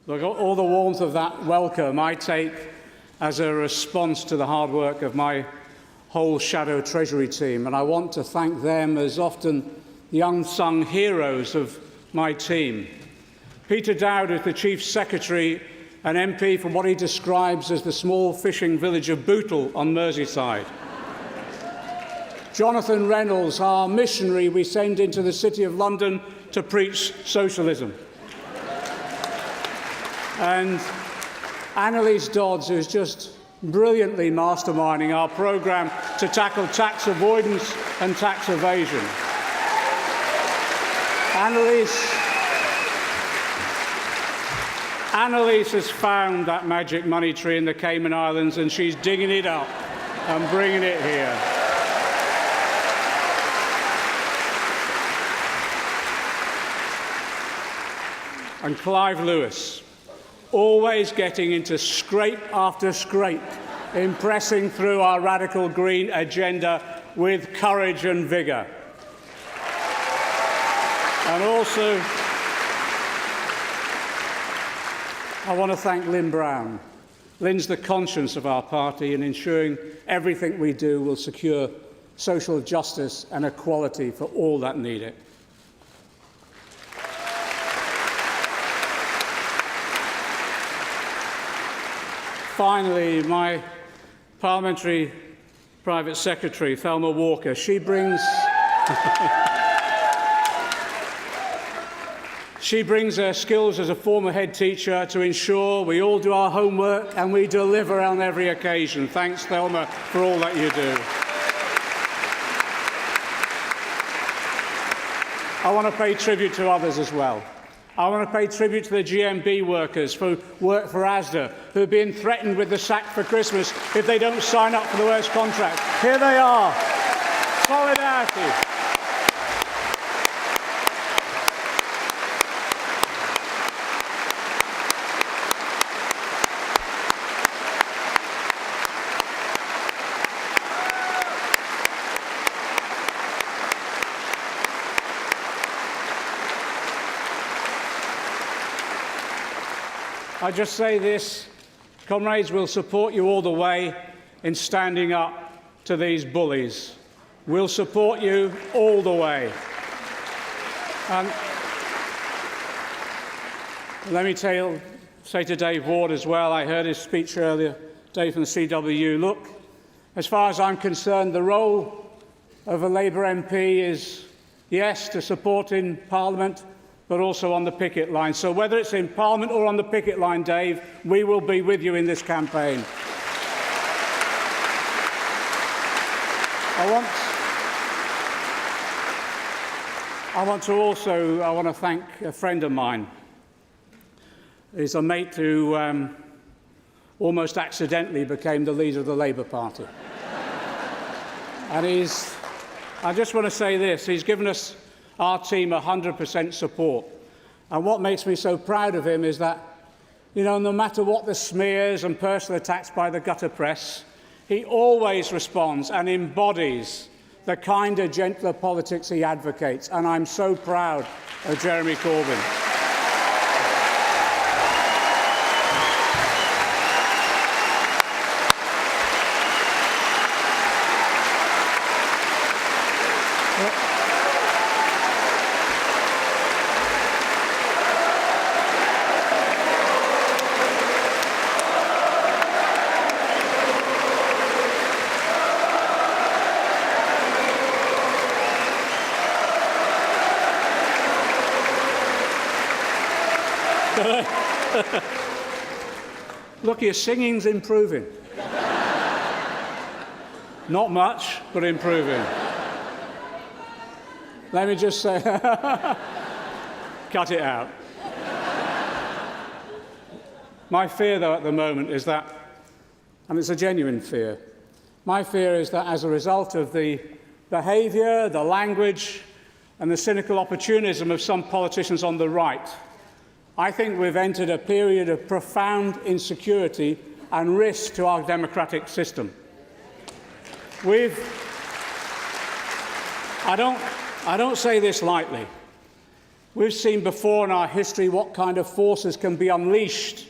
Look, all the warmth of that welcome I take as a response to the hard work of my whole Shadow Treasury team, and I want to thank them as often the unsung heroes of my team. Peter Dowd is the Chief Secretary and MP for what he describes as the small fishing village of Bootle on Merseyside. Jonathan Reynolds, our missionary we send into the City of London to preach socialism. And Annalise Dodds, who's just brilliantly masterminding our programme to tackle tax avoidance and tax evasion. Annalise has found that magic money tree in the Cayman Islands, and she's digging it up and bringing it here. And Clive Lewis, always getting into scrape after scrape, impressing through our radical green agenda with courage and vigour. And also, I want to thank Lynn Brown. Lynn's the conscience of our party in ensuring everything we do will secure social justice and equality for all that need it. Finally, my parliamentary private secretary, Thelma Walker, she brings her skills as a former head teacher to ensure we all do our homework and we deliver on every occasion. Thanks, Thelma, for all that you do. I want to pay tribute to others as well. I want to pay tribute to the GMB workers who work for ASDA, who are being threatened with the sack for Christmas if they don't sign up for the worst contract. Here they are. Solidarity. I just say this, comrades, we'll support you all the way in standing up to these bullies. We'll support you all the way. And let me say to Dave Ward as well, I heard his speech earlier, Dave from the CWU. Look, as far as I'm concerned, the role of a Labour MP is, yes, to support in Parliament, but also on the picket line. So whether it's in Parliament or on the picket line, Dave, we will be with you in this campaign. I want to thank a friend of mine. He's a mate who almost accidentally became the leader of the Labour Party. And I just want to say this, he's given us, our team, 100% support. And what makes me so proud of him is that, you know, no matter what the smears and personal attacks by the gutter press, he always responds and embodies the kinder, gentler politics he advocates. And I'm so proud of Jeremy Corbyn. Look, your singing's improving. Not much, but improving. Let me just say, cut it out. My fear, though, at the moment is that, and it's a genuine fear, my fear is that as a result of the behaviour, the language, and the cynical opportunism of some politicians on the right, I think we've entered a period of profound insecurity and risk to our democratic system. I don't say this lightly. We've seen before in our history what kind of forces can be unleashed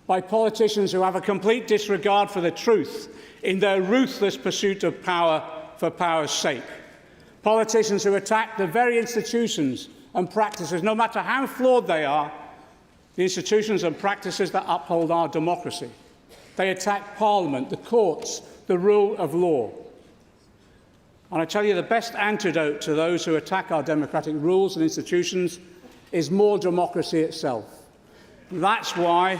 by politicians who have a complete disregard for the truth in their ruthless pursuit of power for power's sake. Politicians who attack the very institutions and practices, no matter how flawed they are, the institutions and practices that uphold our democracy. They attack Parliament, the courts, the rule of law. And I tell you, the best antidote to those who attack our democratic rules and institutions is more democracy itself. That's why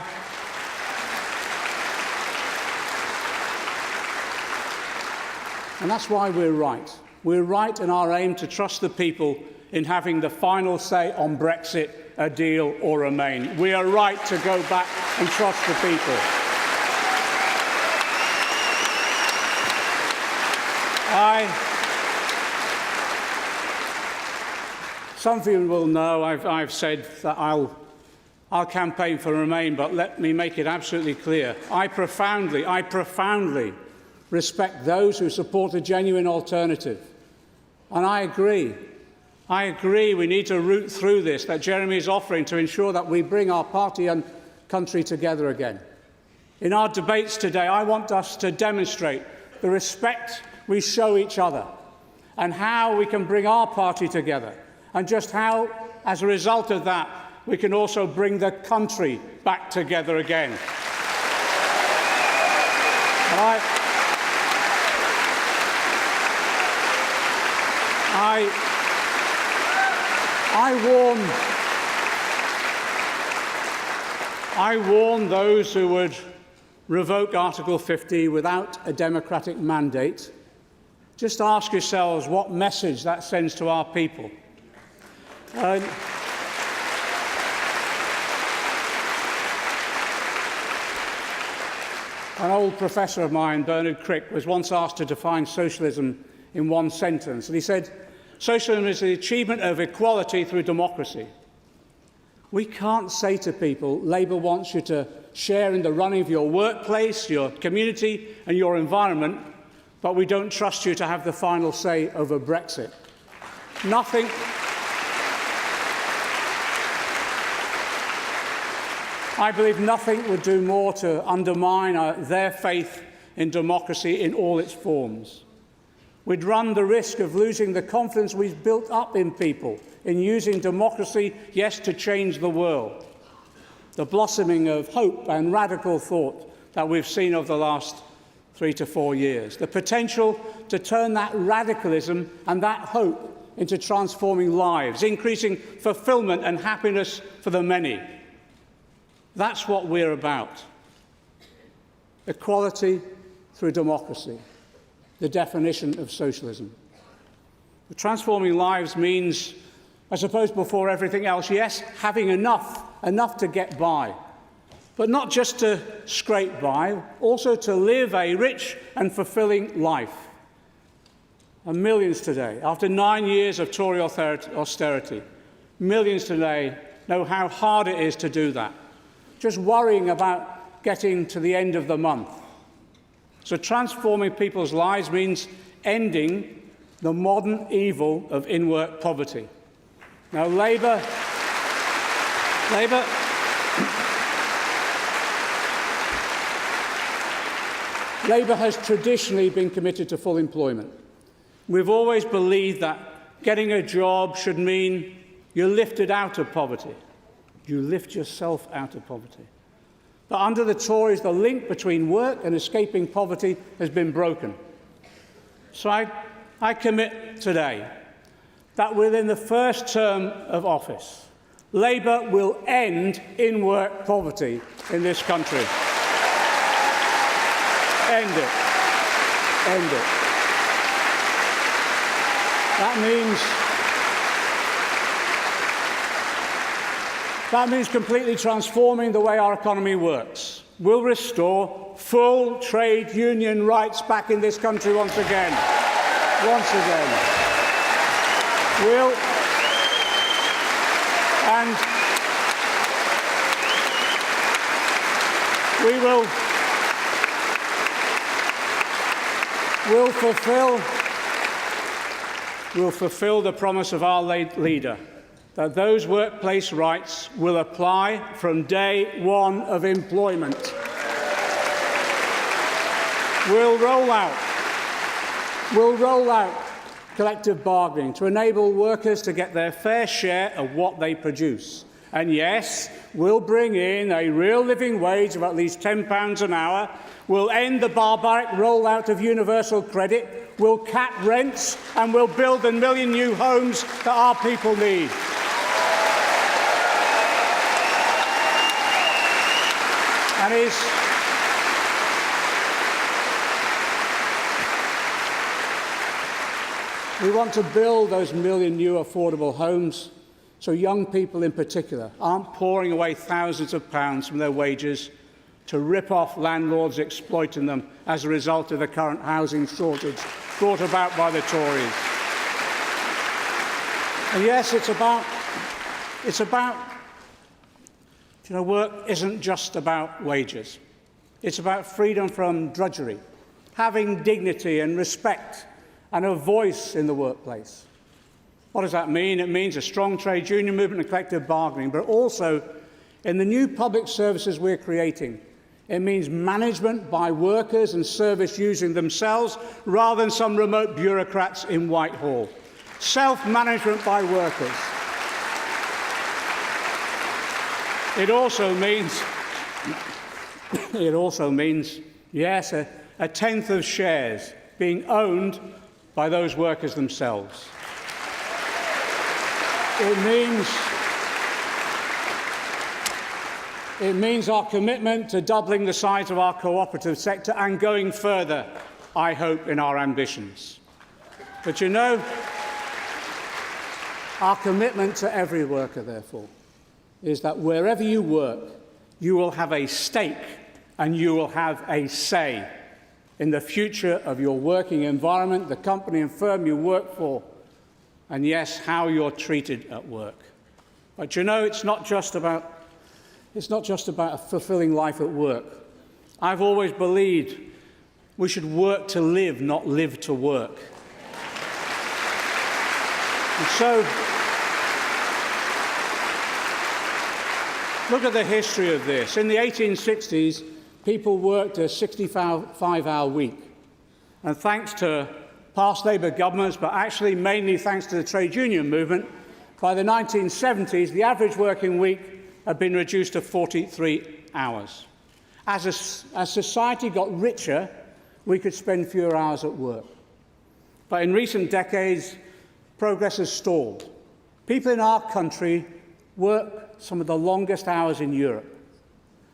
we're right. We're right in our aim to trust the people in having the final say on Brexit, a deal or remain. We are right to go back and trust the people. Some of you will know I've said that I'll campaign for Remain, but let me make it absolutely clear. I profoundly respect those who support a genuine alternative. And I agree we need to root through this that Jeremy is offering to ensure that we bring our party and country together again. In our debates today, I want us to demonstrate the respect we show each other and how we can bring our party together, and just how, as a result of that, we can also bring the country back together again. I warn those who would revoke Article 50 without a democratic mandate. Just ask yourselves what message that sends to our people. An old professor of mine, Bernard Crick, was once asked to define socialism in one sentence, and he said, "Socialism is the achievement of equality through democracy." We can't say to people, Labour wants you to share in the running of your workplace, your community and your environment, but we don't trust you to have the final say over Brexit. I believe nothing would do more to undermine their faith in democracy in all its forms. We'd run the risk of losing the confidence we've built up in people in using democracy, yes, to change the world. The blossoming of hope and radical thought that we've seen over the last 3 to 4 years. The potential to turn that radicalism and that hope into transforming lives, increasing fulfilment and happiness for the many. That's what we're about. Equality through democracy, the definition of socialism. The transforming lives means, I suppose, before everything else, yes, having enough to get by, but not just to scrape by, also to live a rich and fulfilling life. And millions today, after 9 years of Tory austerity, millions today know how hard it is to do that, just worrying about getting to the end of the month. So transforming people's lives means ending the modern evil of in-work poverty. Now, Labour has traditionally been committed to full employment. We've always believed that getting a job should mean you're lifted out of poverty. You lift yourself out of poverty. But under the Tories, the link between work and escaping poverty has been broken. So I commit today that within the first term of office, Labour will end in-work poverty in this country. End it. End it. That means completely transforming the way our economy works. We'll restore full trade union rights back in this country once again. Once again. We'll fulfill the promise of our late leader that those workplace rights will apply from day one of employment. We'll roll out collective bargaining to enable workers to get their fair share of what they produce. And yes, we'll bring in a real living wage of at least £10 an hour. We'll end the barbaric rollout of universal credit. We'll cap rents, and we'll build the million new homes that our people need. And we want to build those million new affordable homes so young people in particular aren't pouring away thousands of pounds from their wages to rip off landlords exploiting them as a result of the current housing shortage brought about by the Tories. And yes, work isn't just about wages. It's about freedom from drudgery, having dignity and respect and a voice in the workplace. What does that mean? It means a strong trade union movement and collective bargaining, but also in the new public services we're creating, it means management by workers and service using themselves rather than some remote bureaucrats in Whitehall. Self-management by workers. It also means, yes, a tenth of shares being owned by those workers themselves. It means our commitment to doubling the size of our cooperative sector and going further, I hope, in our ambitions. But you know, our commitment to every worker, therefore, is that wherever you work, you will have a stake and you will have a say in the future of your working environment, the company and firm you work for, and yes, how you're treated at work. But you know, it's not just about a fulfilling life at work. I've always believed we should work to live, not live to work. And so, look at the history of this. In the 1860s, people worked a 65-hour week. And thanks to past Labour governments, but actually mainly thanks to the trade union movement, by the 1970s, the average working week had been reduced to 43 hours. As society got richer, we could spend fewer hours at work. But in recent decades, progress has stalled. People in our country work some of the longest hours in Europe.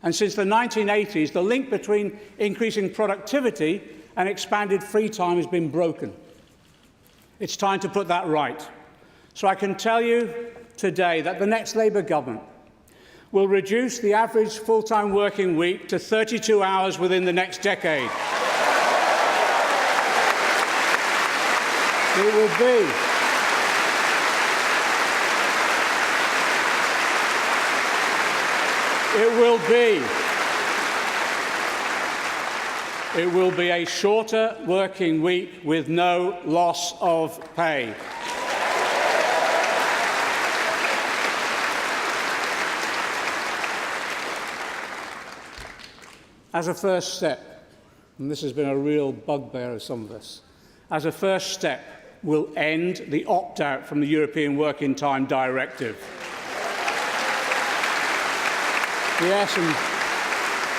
And since the 1980s, the link between increasing productivity and expanded free time has been broken. It's time to put that right. So I can tell you today that the next Labour government will reduce the average full-time working week to 32 hours within the next decade. It will be a shorter working week with no loss of pay. As a first step, and this has been a real bugbear of some of us, as a first step, we'll end the opt-out from the European Working Time Directive. Yes, and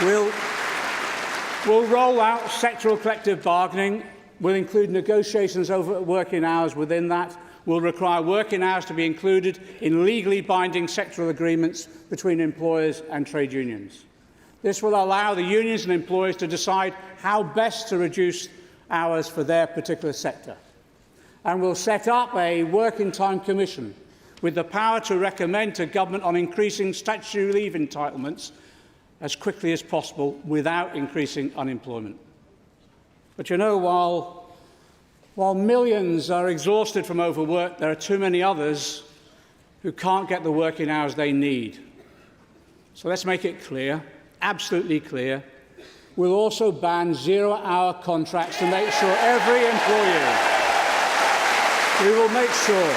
we'll roll out sectoral collective bargaining. We'll include negotiations over working hours within that. We'll require working hours to be included in legally binding sectoral agreements between employers and trade unions. This will allow the unions and employers to decide how best to reduce hours for their particular sector. And we'll set up a working time commission with the power to recommend to government on increasing statutory leave entitlements as quickly as possible without increasing unemployment. But you know, while millions are exhausted from overwork, there are too many others who can't get the working hours they need. So let's make it clear, absolutely clear. We'll also ban zero-hour contracts to make sure every employee, we will make sure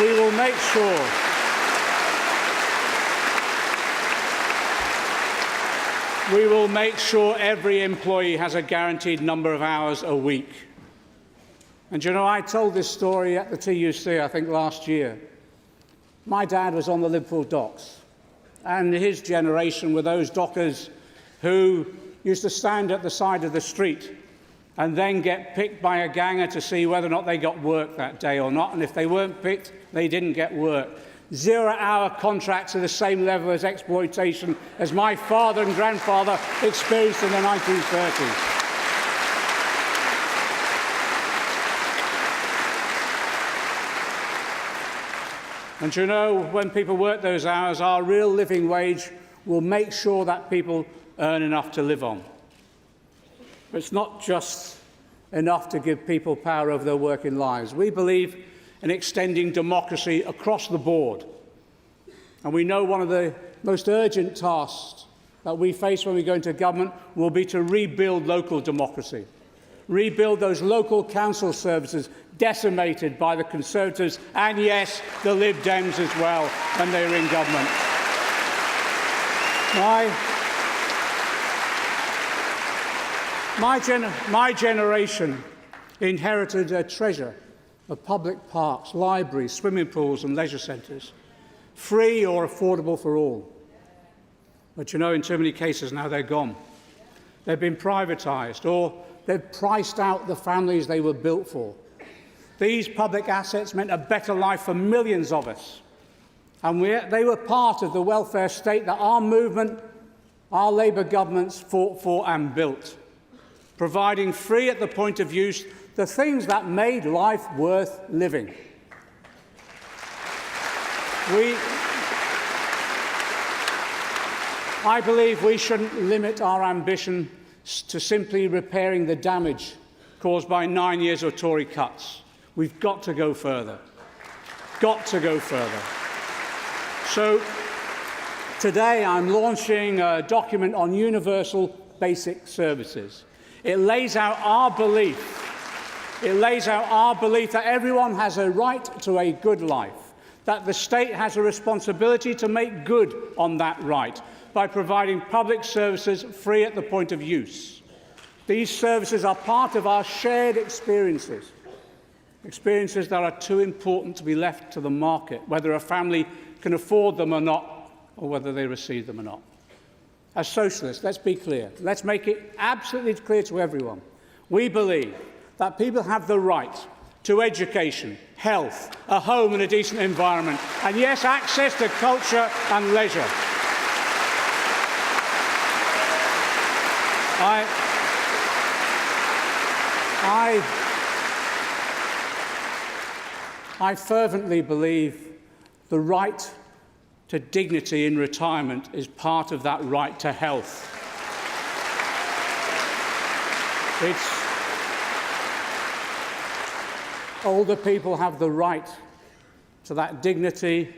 we will make sure every employee has a guaranteed number of hours a week. And you know, I told this story at the TUC, I think, last year. My dad was on the Liverpool docks, and his generation were those dockers who used to stand at the side of the street and then get picked by a ganger to see whether or not they got work that day or not, and if they weren't picked, they didn't get work. Zero-hour contracts are the same level as exploitation as my father and grandfather experienced in the 1930s. And you know, when people work those hours, our real living wage will make sure that people earn enough to live on. But it's not just enough to give people power over their working lives. We believe in extending democracy across the board. And we know one of the most urgent tasks that we face when we go into government will be to rebuild local democracy. Rebuild those local council services decimated by the Conservatives and, yes, the Lib Dems as well when they were in government. My generation inherited a treasure of public parks, libraries, swimming pools and leisure centres, free or affordable for all. But you know, in too many cases now they're gone. They've been privatised, or they've priced out the families they were built for. These public assets meant a better life for millions of us. And they were part of the welfare state that our movement, our Labour governments fought for and built, providing free at the point of use the things that made life worth living. I believe we shouldn't limit our ambition to simply repairing the damage caused by 9 years of Tory cuts. We've got to go further. Got to go further. So today I'm launching a document on universal basic services. It lays out our belief. It lays out our belief that everyone has a right to a good life, that the state has a responsibility to make good on that right by providing public services free at the point of use. These services are part of our shared experiences that are too important to be left to the market, whether a family can afford them or not, or whether they receive them or not. As socialists, let's be clear. Let's make it absolutely clear to everyone. We believe that people have the right to education, health, a home and a decent environment, and yes, access to culture and leisure. I fervently believe the right to dignity in retirement is part of that right to health. Older people have the right to that dignity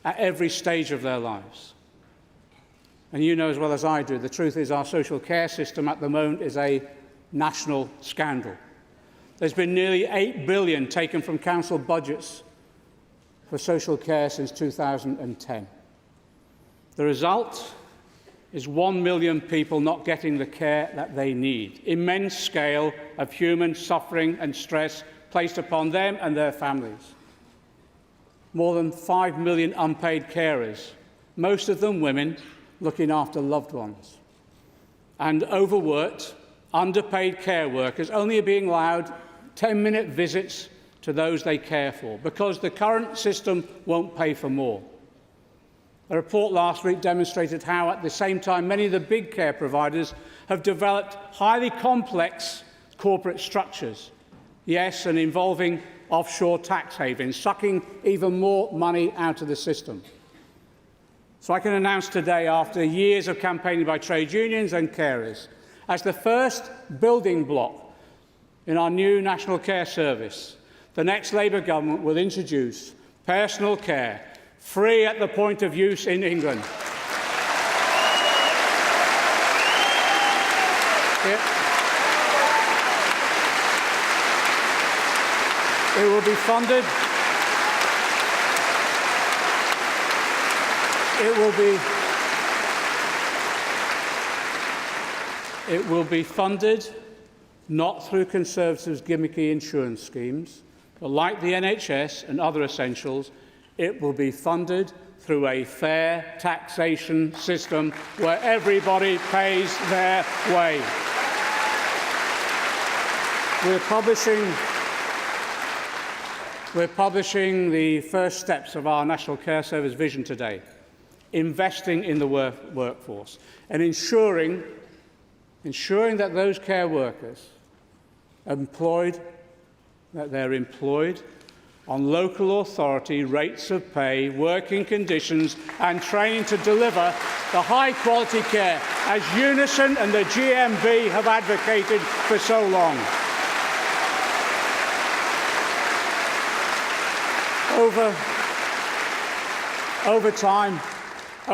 at every stage of their lives. And you know as well as I do, the truth is our social care system at the moment is a national scandal. There's been nearly £8 billion taken from council budgets for social care since 2010. The result is 1 million people not getting the care that they need. Immense scale of human suffering and stress placed upon them and their families. More than 5 million unpaid carers, most of them women, looking after loved ones. And overworked, underpaid care workers only being allowed 10-minute visits to those they care for because the current system won't pay for more. A report last week demonstrated how, at the same time, many of the big care providers have developed highly complex corporate structures, yes, and involving offshore tax havens, sucking even more money out of the system. So I can announce today, after years of campaigning by trade unions and carers, as the first building block in our new National Care Service, the next Labour government will introduce personal care, free at the point of use in England. It will be funded It will be funded not through Conservatives' gimmicky insurance schemes, but like the NHS and other essentials, it will be funded through a fair taxation system where everybody pays their way. We're publishing the first steps of our National Care Service vision today, investing in the workforce and ensuring that those care workers they're employed on local authority rates of pay, working conditions and training to deliver the high-quality care as Unison and the GMB have advocated for so long.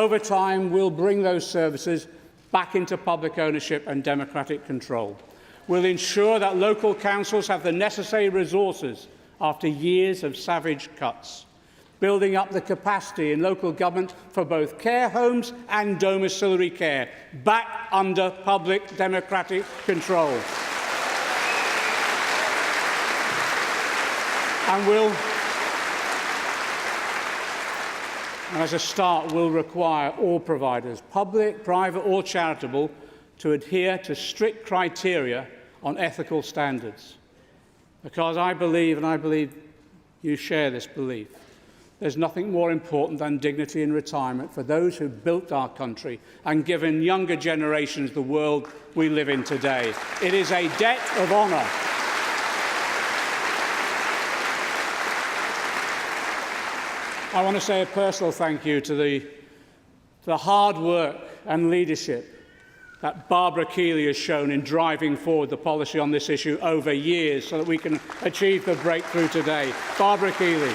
Over time, we'll bring those services back into public ownership and democratic control. We'll ensure that local councils have the necessary resources after years of savage cuts, building up the capacity in local government for both care homes and domiciliary care, back under public democratic control. And as a start, we'll require all providers, public, private or charitable, to adhere to strict criteria on ethical standards. Because I believe, and I believe you share this belief, there's nothing more important than dignity in retirement for those who built our country and given younger generations the world we live in today. It is a debt of honour. I want to say a personal thank you to the hard work and leadership that Barbara Keeley has shown in driving forward the policy on this issue over years so that we can achieve the breakthrough today. Barbara Keeley.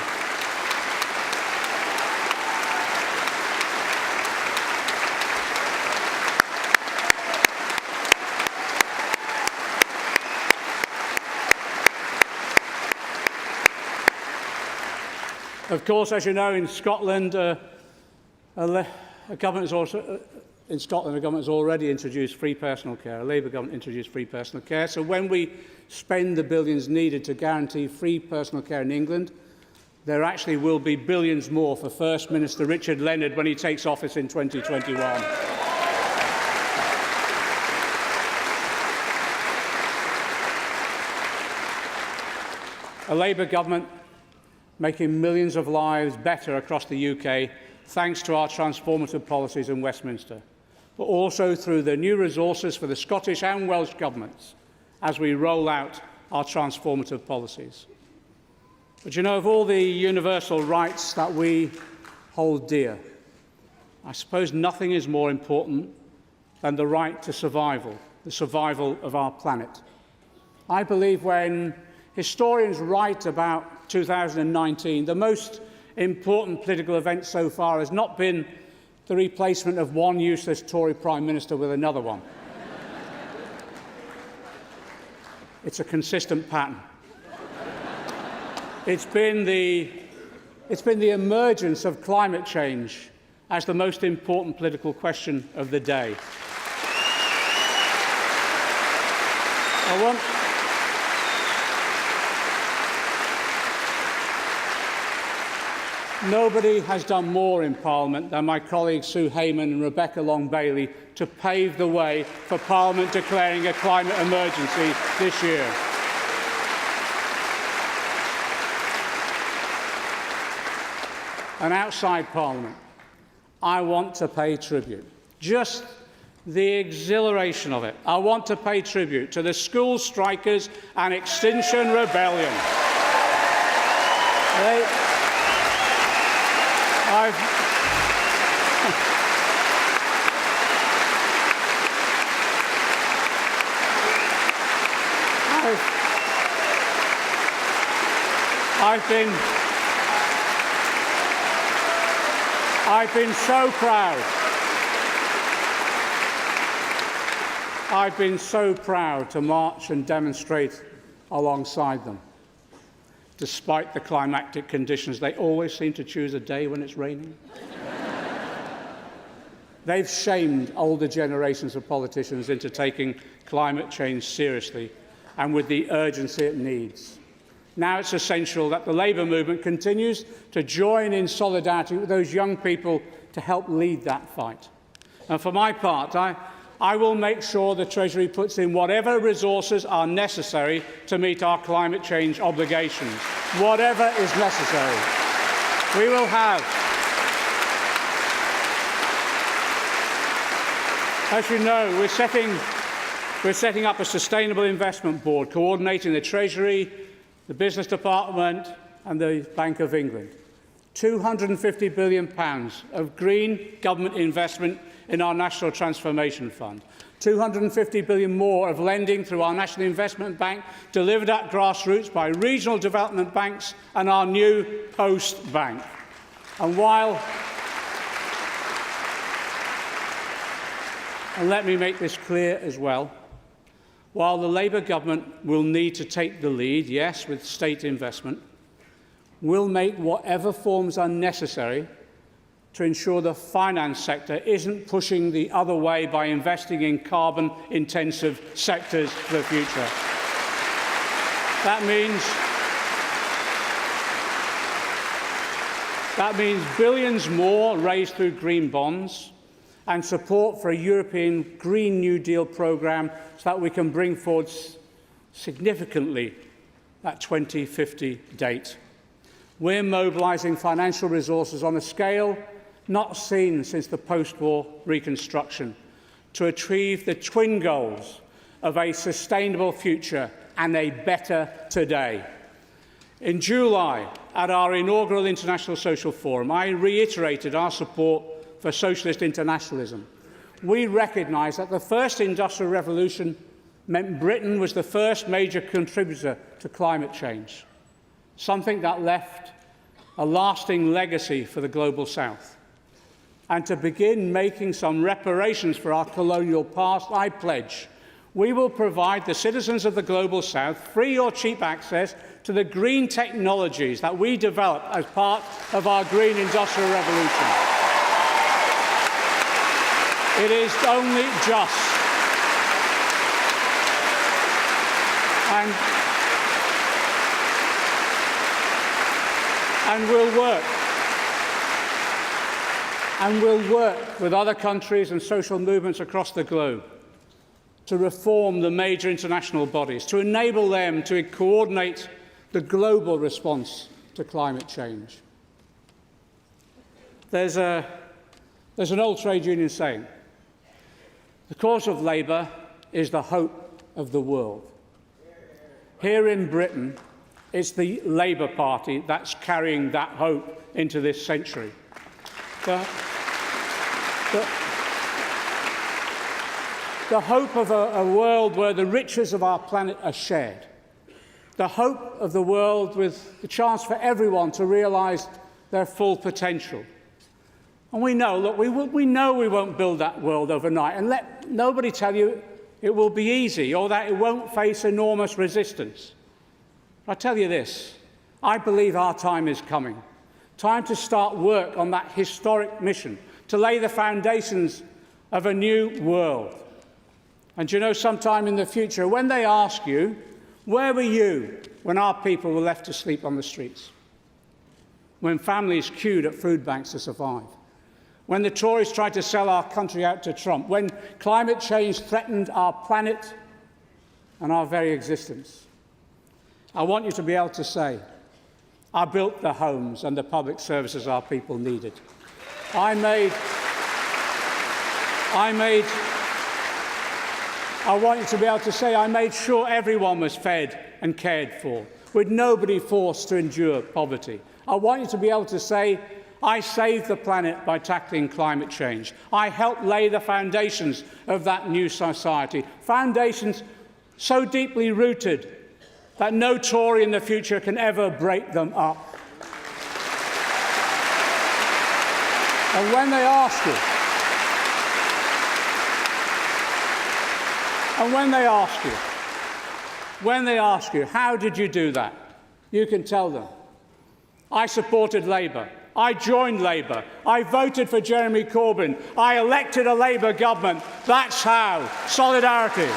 Of course, as you know, in Scotland, a government has already introduced free personal care. A Labour government introduced free personal care. So when we spend the billions needed to guarantee free personal care in England, there actually will be billions more for First Minister Richard Leonard when he takes office in 2021. A Labour government making millions of lives better across the UK thanks to our transformative policies in Westminster, but also through the new resources for the Scottish and Welsh governments as we roll out our transformative policies. But you know, of all the universal rights that we hold dear, I suppose nothing is more important than the right to survival, the survival of our planet. I believe when historians write about 2019, the most important political event so far has not been the replacement of one useless Tory Prime Minister with another one. It's a consistent pattern. It's been the emergence of climate change as the most important political question of the day. Nobody has done more in Parliament than my colleagues Sue Hayman and Rebecca Long-Bailey to pave the way for Parliament declaring a climate emergency this year. And outside Parliament, I want to pay tribute. Just the exhilaration of it. I want to pay tribute to the school strikers and Extinction Rebellion. I've been so proud. I've been so proud to march and demonstrate alongside them. Despite the climactic conditions, they always seem to choose a day when it's raining. They've shamed older generations of politicians into taking climate change seriously and with the urgency it needs. Now it's essential that the Labour movement continues to join in solidarity with those young people to help lead that fight. And for my part, I will make sure the Treasury puts in whatever resources are necessary to meet our climate change obligations. Whatever is necessary. We will have, as you know, we're setting up a sustainable investment board coordinating the Treasury, the Business Department and the Bank of England. £250 billion of green government investment in our National Transformation Fund. £250 billion more of lending through our National Investment Bank, delivered at grassroots by regional development banks and our new Post Bank. And let me make this clear as well, while the Labour government will need to take the lead, yes, with state investment, we'll make whatever forms are necessary to ensure the finance sector isn't pushing the other way by investing in carbon-intensive sectors for the future. That means billions more raised through green bonds and support for a European Green New Deal programme so that we can bring forward significantly that 2050 date. We're mobilising financial resources on a scale not seen since the post-war reconstruction to achieve the twin goals of a sustainable future and a better today. In July, at our inaugural International Social Forum, I reiterated our support for socialist internationalism. We recognise that the first industrial revolution meant Britain was the first major contributor to climate change, something that left a lasting legacy for the global south. And to begin making some reparations for our colonial past, I pledge we will provide the citizens of the global south free or cheap access to the green technologies that we develop as part of our green industrial revolution. It is only just. And we'll work with other countries and social movements across the globe to reform the major international bodies, to enable them to coordinate the global response to climate change. There's an old trade union saying, the cause of Labour is the hope of the world. Here in Britain, it's the Labour Party that's carrying that hope into this century. The hope of a world where the riches of our planet are shared. The hope of the world with the chance for everyone to realise their full potential. And we know, look, we know we won't build that world overnight, and let nobody tell you it will be easy or that it won't face enormous resistance. I tell you this, I believe our time is coming. Time to start work on that historic mission, to lay the foundations of a new world. And you know, sometime in the future, when they ask you, where were you when our people were left to sleep on the streets? When families queued at food banks to survive? When the Tories tried to sell our country out to Trump? When climate change threatened our planet and our very existence? I want you to be able to say, I built the homes and the public services our people needed. I want you to be able to say, I made sure everyone was fed and cared for, with nobody forced to endure poverty. I want you to be able to say, I saved the planet by tackling climate change. I helped lay the foundations of that new society, foundations so deeply rooted that no Tory in the future can ever break them up. And when they ask you, how did you do that? You can tell them, I supported Labour I joined Labour. I voted for Jeremy Corbyn. I elected a Labour government. That's how. Solidarity.